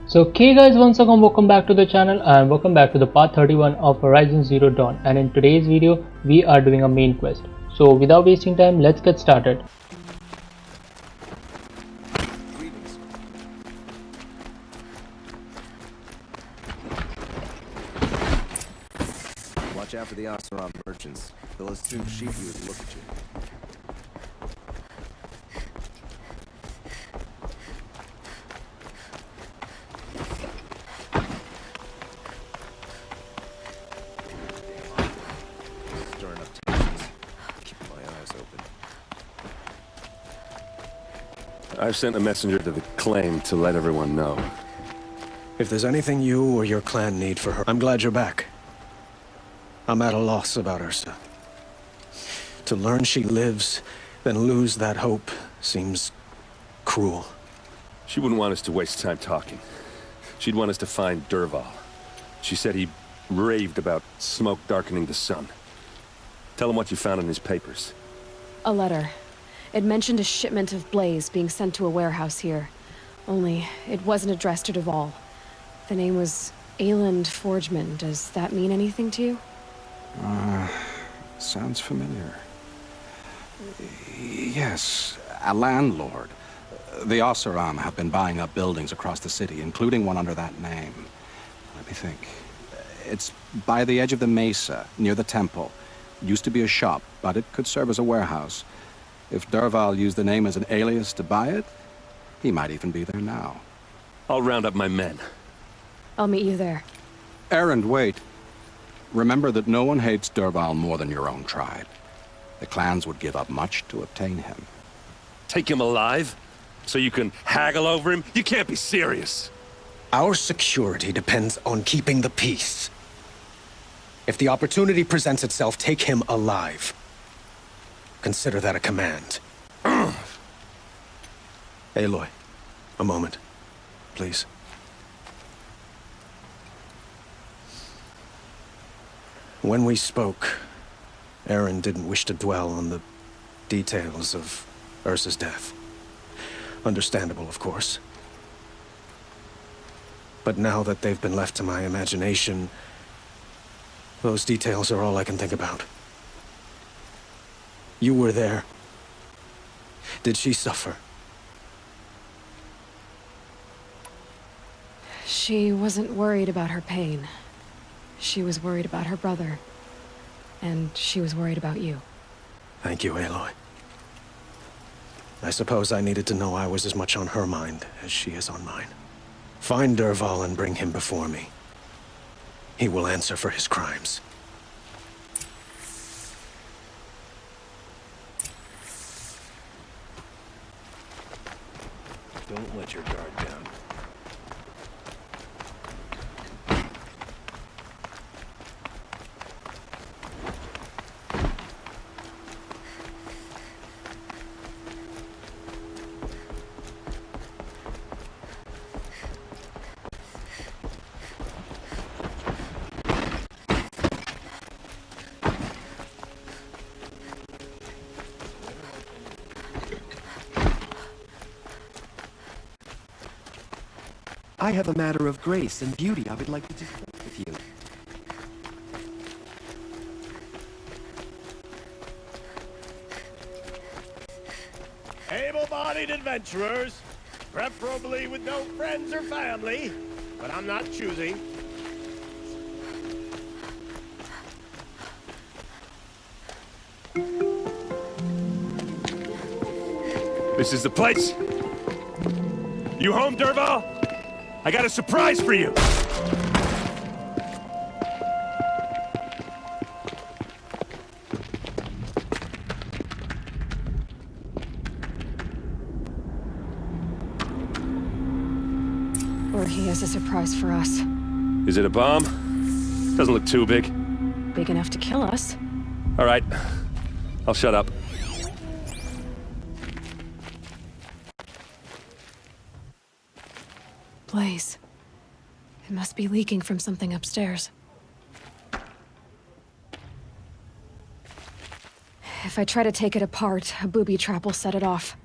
So okay guys, once again welcome back to the channel and welcome back to the part 31 of Horizon Zero Dawn, and in today's video we are doing a main quest. So without wasting time, let's get started. Watch out for the oseram merchants. They'll assume sheep you would look at you. Stirring up tensions. Keeping my eyes open. I've sent a messenger to the claim to let everyone know. If there's anything you or your clan need for her, I'm glad you're back. I'm at a loss about Ersa. To learn she lives, then lose that hope, seems cruel. She wouldn't want us to waste time talking. She'd want us to find Dervahl. She said he raved about smoke darkening the sun. Tell him what you found in his papers. A letter. It mentioned a shipment of blaze being sent to a warehouse here. Only, it wasn't addressed to Dervahl. The name was Ayland Forgeman. Does that mean anything to you? Sounds familiar. Yes, a landlord. The oseram have been buying up buildings across the city, including one under that name. Let me think. It's by the edge of the mesa, near the temple. Used to be a shop, but it could serve as a warehouse. If Dervahl used the name as an alias to buy it, he might even be there now. I'll round up my men. I'll meet you there. Errand, wait. Remember that no one hates Dervahl more than your own tribe. The clans would give up much to obtain him. Take him alive? So you can haggle over him? You can't be serious. Our security depends on keeping the peace. If the opportunity presents itself, take him alive. Consider that a command. Aloy, a moment, please. When we spoke, Aaron didn't wish to dwell on the details of Ersa's death. Understandable, of course. But now that they've been left to my imagination, those details are all I can think about. You were there. Did she suffer? She wasn't worried about her pain. She was worried about her brother. And she was worried about you. Thank you, Aloy. I suppose I needed to know I was as much on her mind as she is on mine. Find Dervahl and bring him before me. He will answer for his crimes. Don't let your guard down. I have a matter of grace and beauty I would like to discuss with you. Able-bodied adventurers, preferably with no friends or family, but I'm not choosy. This is the place. You home, Dervahl? I got a surprise for you. Or he has a surprise for us. Is it a bomb? Doesn't look too big. Big enough to kill us. All right. I'll shut up. Blaze. It must be leaking from something upstairs. If I try to take it apart, a booby trap will set it off.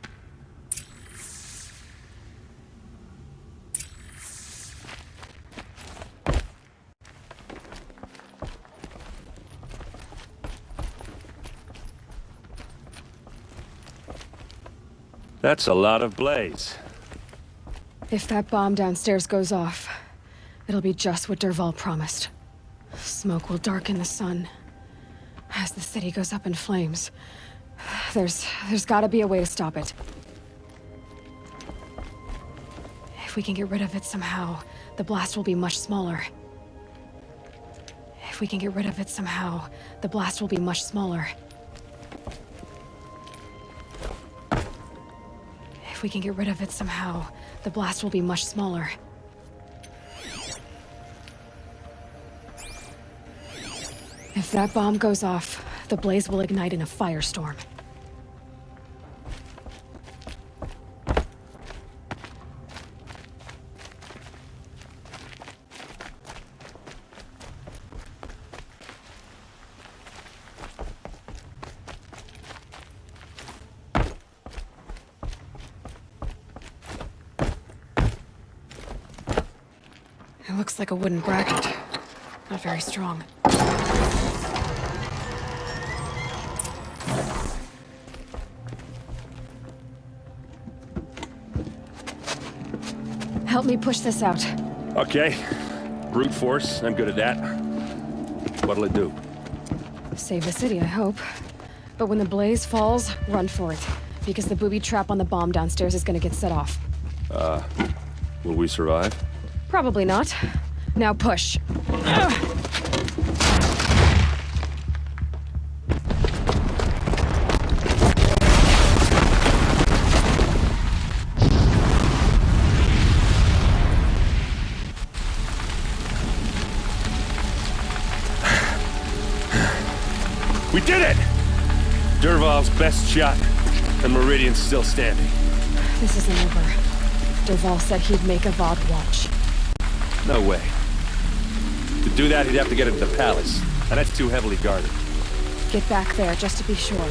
That's a lot of blaze. If that bomb downstairs goes off, it'll be just what Dervahl promised. Smoke will darken the sun. As the city goes up in flames, there's gotta be a way to stop it. If we can get rid of it somehow, the blast will be much smaller. If we can get rid of it somehow, the blast will be much smaller. If we can get rid of it somehow, the blast will be much smaller. If that bomb goes off, the blaze will ignite in a firestorm. It looks like a wooden bracket. Not very strong. Help me push this out. Okay. Brute force, I'm good at that. What'll it do? Save the city, I hope. But when the blaze falls, run for it. Because the booby trap on the bomb downstairs is gonna get set off. Will we survive? Probably not. Now push. We did it! Dervahl's best shot, and Meridian's still standing. This isn't over. Dervahl said he'd make a VOD watch. No way. To do that, he'd have to get into the palace, and that's too heavily guarded. Get back there, just to be sure.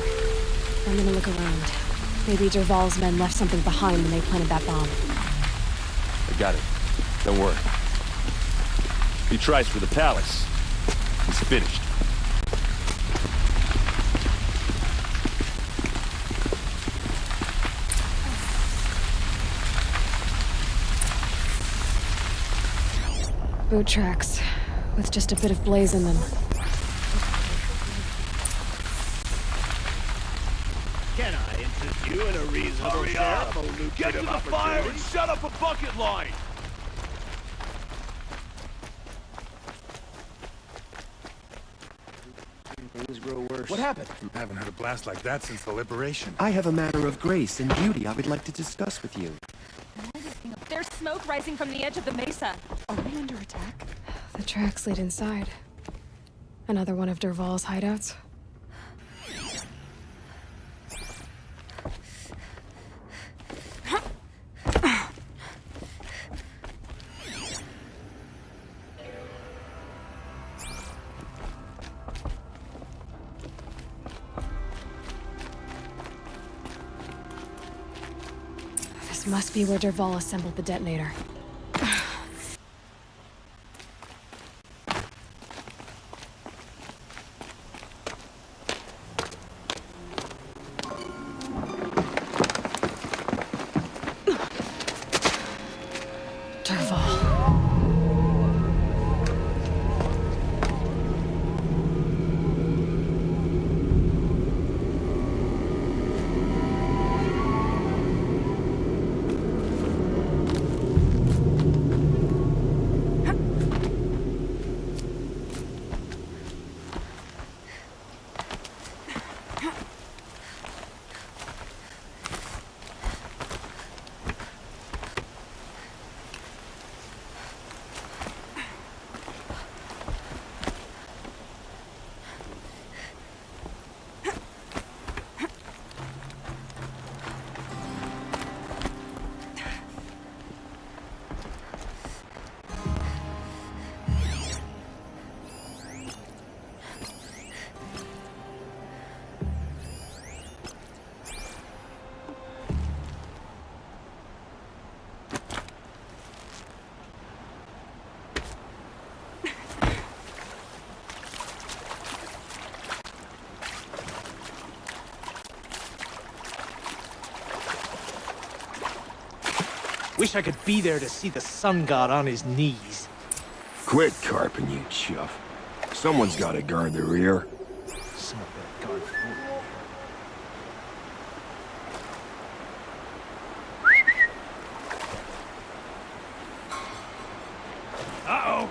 I'm gonna look around. Maybe Dervahl's men left something behind when they planted that bomb. I got it. Don't worry. If he tries for the palace, he's finished. Boot tracks, with just a bit of blaze in them. Can I interest you in a reasonable Hurry up! share of a Get to lucrative the fire and opportunity? shut up a bucket line! Things grow worse. What happened? I haven't had a blast like that since the liberation. I have a matter of grace and beauty I would like to discuss with you. There's smoke rising from the edge of the mesa. Are we under attack? The tracks lead inside. Another one of Dervahl's hideouts. This must be where Dervahl assembled the detonator. Dervahl. wish I could be there to see the sun god on his knees. Quit carping, you chuff. Someone's gotta guard the rear. Some of that guard forward. Uh-oh!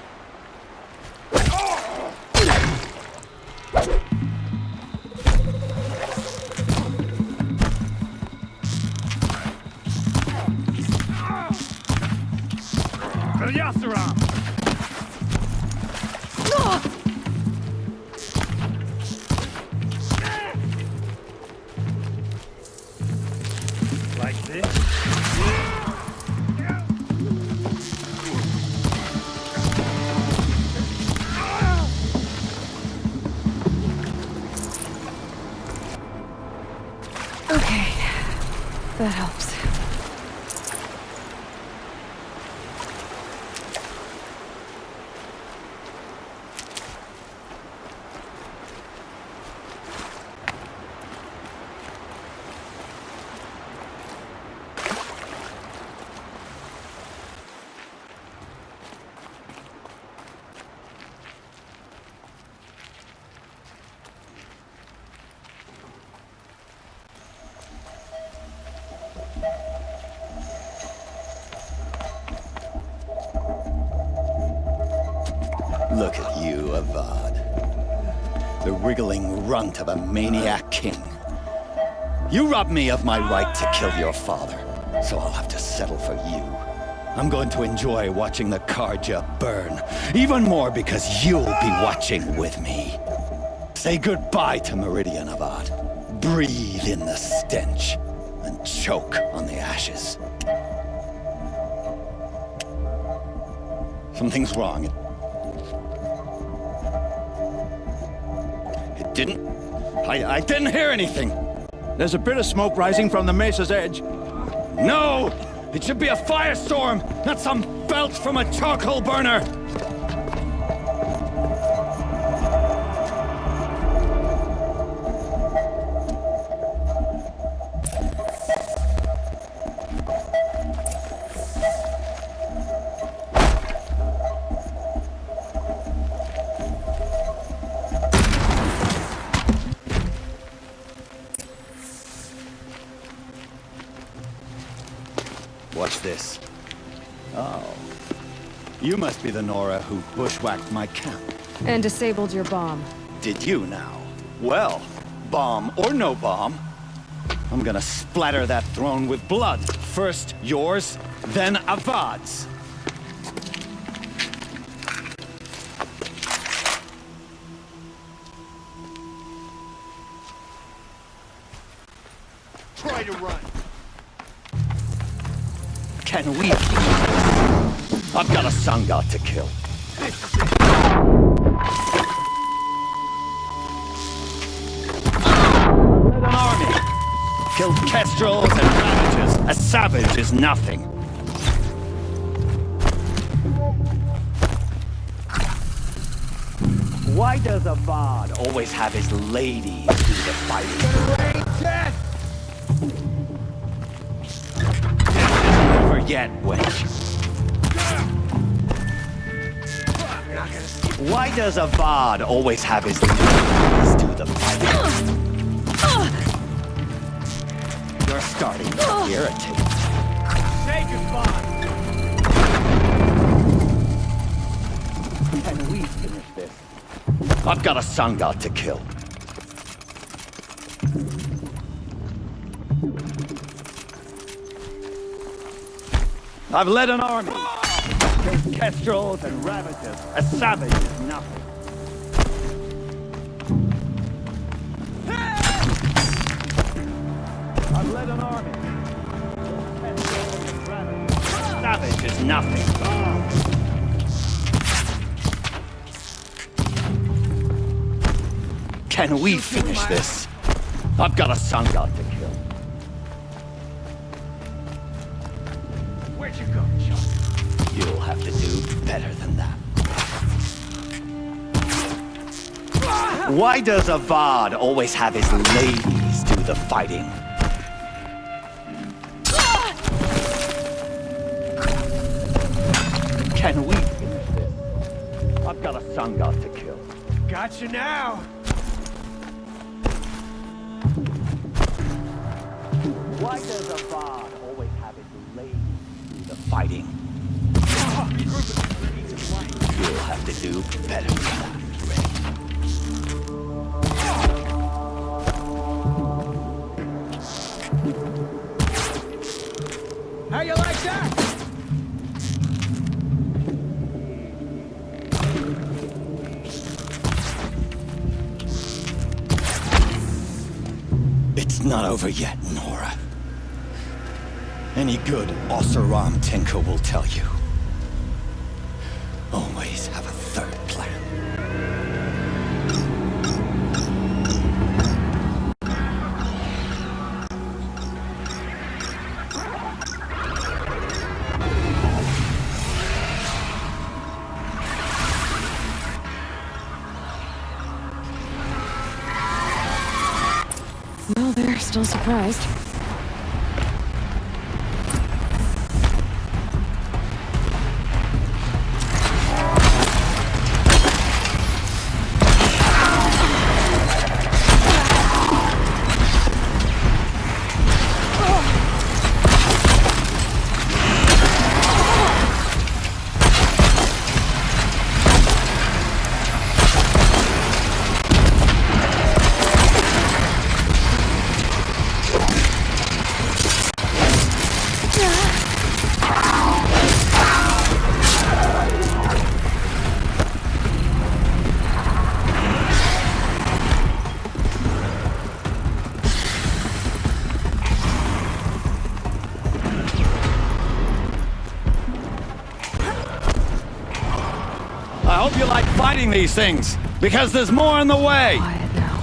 For the oseram! Like this? Okay, that helps. Look at you, Avad. The wriggling runt of a maniac king. You robbed me of my right to kill your father, so I'll have to settle for you. I'm going to enjoy watching the carja burn, even more because you'll be watching with me. Say goodbye to Meridian, Avad. Breathe in the stench, and choke on the ashes. Something's wrong. I didn't hear anything. There's a bit of smoke rising from the mesa's edge. No! It should be a firestorm, not some belch from a charcoal burner! What's this? Oh. You must be the Nora who bushwhacked my camp. And disabled your bomb. Did you now? Well, bomb or no bomb, I'm gonna splatter that throne with blood. First yours, then Avad's. Try to run. Can we? I've got a sun god to kill. Led an army. Killed kestrels and ravages. A savage is nothing. Why does Avad always have his ladies do the fighting? Never yet, wench. Why does Avad always have his ladies do the fighting? You're starting to irritate. Take your spot. Can we finish this? I've got a sun god to kill. I've led an army. Killed kestrels and ravages. A savage is nothing. I've led an army. Killed kestrels and ravages. A savage is nothing. Can we finish this? I've got a sun god to kill. Where'd you go, Chuck? You'll have to do better than that. Why does Avad always have his ladies do the fighting? Can we finish this? I've got a sun god to kill. Gotcha now! Why does a Vard always have it delayed through the fighting? You'll have to do better than that, How you like that? It's not over yet, Nora. Any good oseram tinker will tell you. Always have a third plan. Well, they're still surprised. I hope you like fighting these things, because there's more on the way! Quiet now.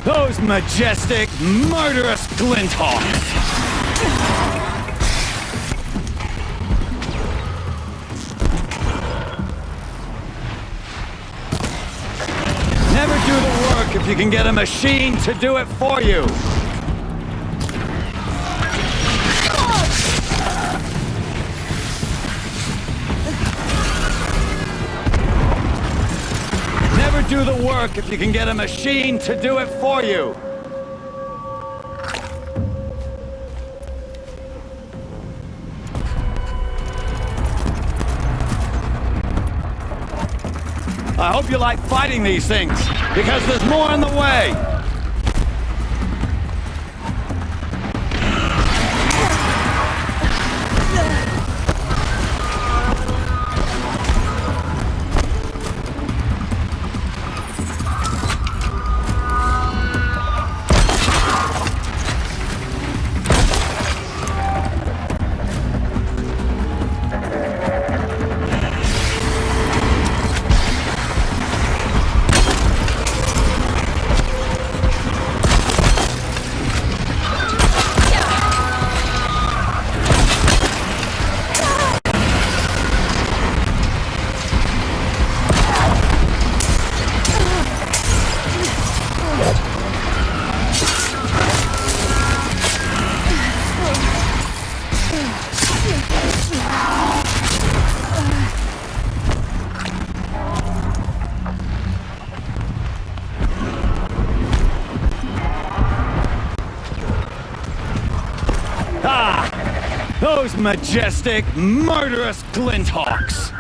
Those majestic, murderous glinthawks! Never do the work if you can get a machine to do it for you! Never do the work if you can get a machine to do it for you! I hope you like fighting these things, because there's more on the way! Those majestic, murderous glinthawks!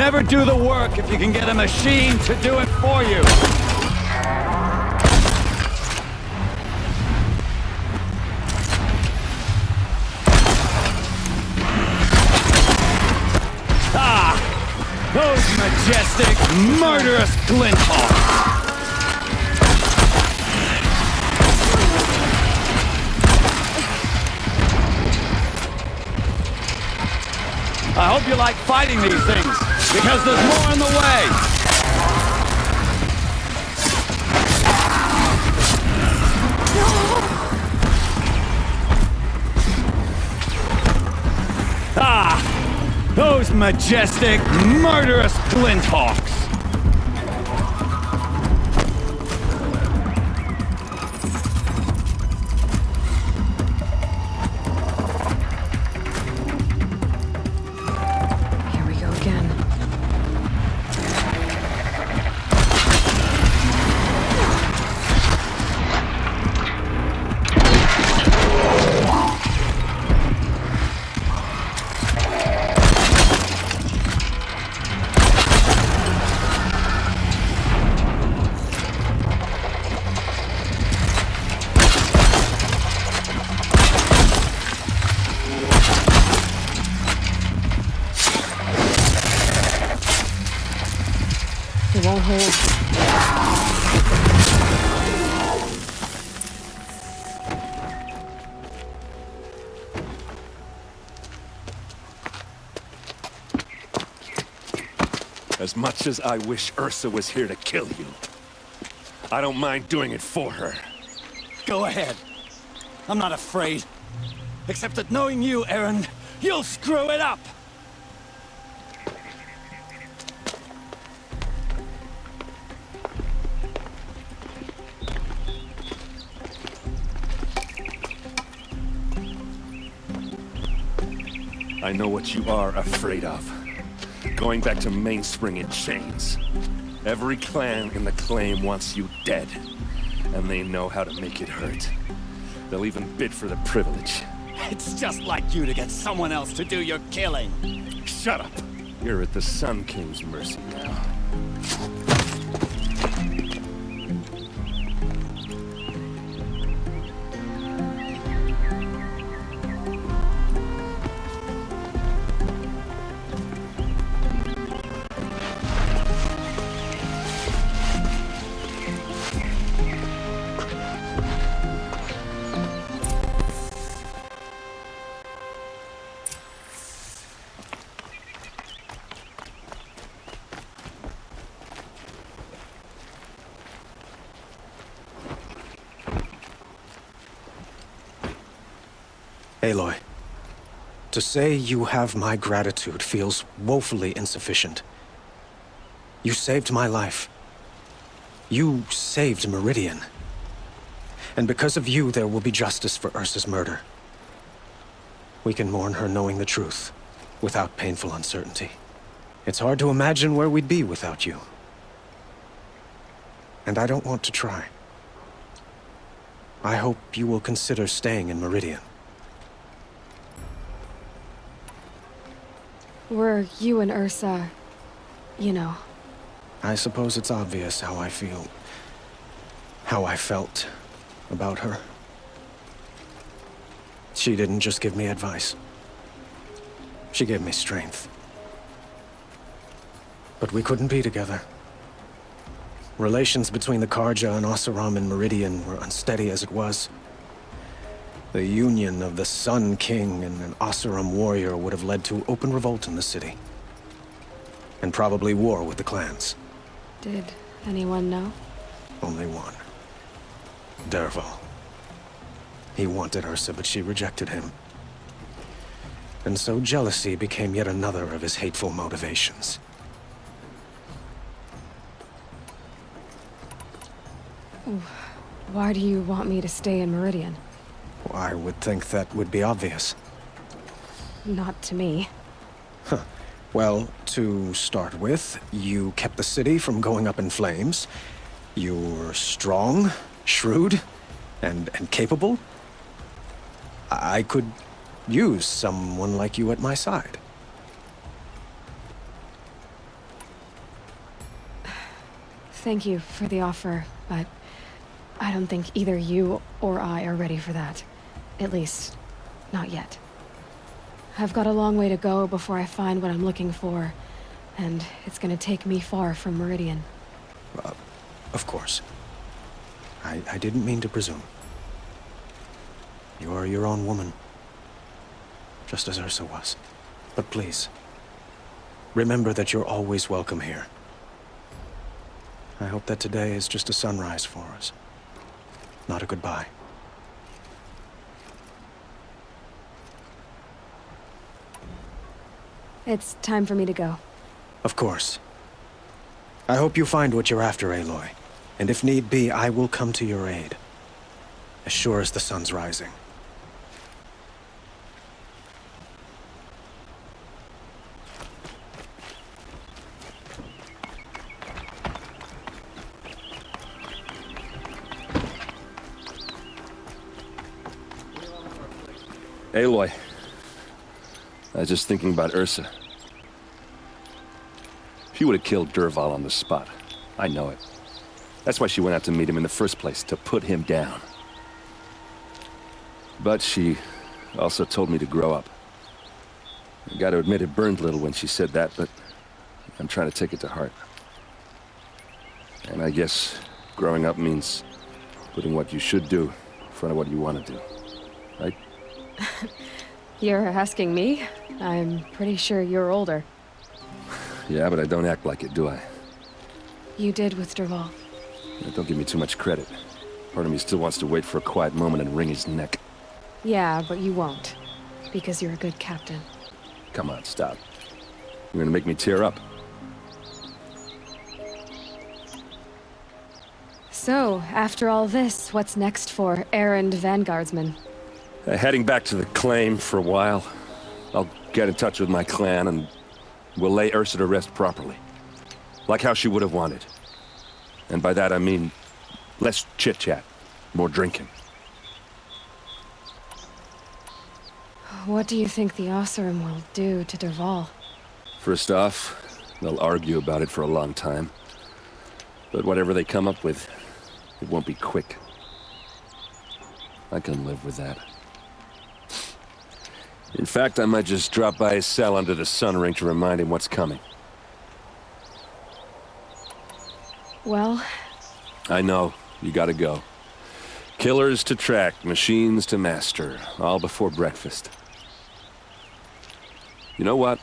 Never do the work if you can get a machine to do it for you. Ah! Those majestic, murderous glinthawks! I hope you like fighting these things, because there's more on the way! Ah! Those majestic, murderous glinthawks! It won't hold. As much as I wish Ersa was here to kill you, I don't mind doing it for her. Go ahead. I'm not afraid. Except that knowing you, Aaron, you'll screw it up! I know what you are afraid of. Going back to Mainspring in chains. Every clan in the claim wants you dead. And they know how to make it hurt. They'll even bid for the privilege. It's just like you to get someone else to do your killing. Shut up! You're at the Sun King's mercy now. Aloy, to say you have my gratitude feels woefully insufficient. You saved my life. You saved Meridian. And because of you, there will be justice for Ersa's murder. We can mourn her knowing the truth, without painful uncertainty. It's hard to imagine where we'd be without you. And I don't want to try. I hope you will consider staying in Meridian. Were you and Ersa, you know? I suppose it's obvious how I feel. How I felt about her. She didn't just give me advice. She gave me strength. But we couldn't be together. Relations between the carja and oseram in Meridian were unsteady as it was. The union of the Sun King and an oseram warrior would have led to open revolt in the city. And probably war with the clans. Did anyone know? Only one. Dervahl. He wanted Ersa, but she rejected him. And so jealousy became yet another of his hateful motivations. Why do you want me to stay in Meridian? I would think that would be obvious. Not to me. Huh. Well, to start with, you kept the city from going up in flames. You were strong, shrewd, and capable. I could use someone like you at my side. Thank you for the offer, but I don't think either you or I are ready for that. At least, not yet. I've got a long way to go before I find what I'm looking for, and it's gonna take me far from Meridian. Of course. I didn't mean to presume. You are your own woman, just as Ersa was. But please, remember that you're always welcome here. I hope that today is just a sunrise for us, not a goodbye. It's time for me to go. Of course. I hope you find what you're after, Aloy. And if need be, I will come to your aid. As sure as the sun's rising. Aloy, I was just thinking about Ersa. She would have killed Dervahl on the spot. I know it. That's why she went out to meet him in the first place, to put him down. But she also told me to grow up. I gotta admit it burned a little when she said that, but I'm trying to take it to heart. And I guess growing up means putting what you should do in front of what you want to do, right? You're asking me? I'm pretty sure you're older. Yeah, but I don't act like it, do I? You did with Dervahl. Don't give me too much credit. Part of me still wants to wait for a quiet moment and wring his neck. Yeah, but you won't. Because you're a good captain. Come on, stop. You're gonna make me tear up. So, after all this, what's next for errand vanguardsman? Heading back to the claim for a while. I'll get in touch with my clan and we'll lay Ersa to rest properly. Like how she would have wanted. And by that I mean less chit-chat, more drinking. What do you think the oseram will do to Dervahl? First off, they'll argue about it for a long time. But whatever they come up with, it won't be quick. I can live with that. In fact, I might just drop by his cell under the sun ring to remind him what's coming. Well... I know. You gotta go. Killers to track, machines to master, all before breakfast. You know what?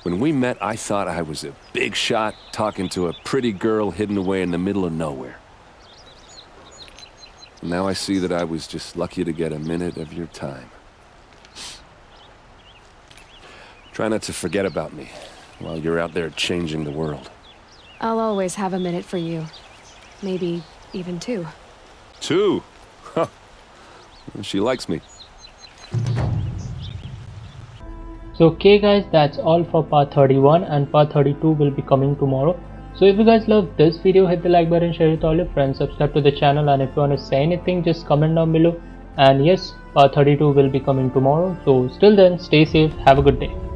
When we met, I thought I was a big shot talking to a pretty girl hidden away in the middle of nowhere. And now I see that I was just lucky to get a minute of your time. Try not to forget about me while you're out there changing the world. I'll always have a minute for you. Maybe even two. Two? Huh. She likes me. So okay guys, that's all for part 31, and part 32 will be coming tomorrow. So if you guys love this video, hit the like button, share it with all your friends, subscribe to the channel, and if you want to say anything, just comment down below. And yes, part 32 will be coming tomorrow. So till then, stay safe, have a good day.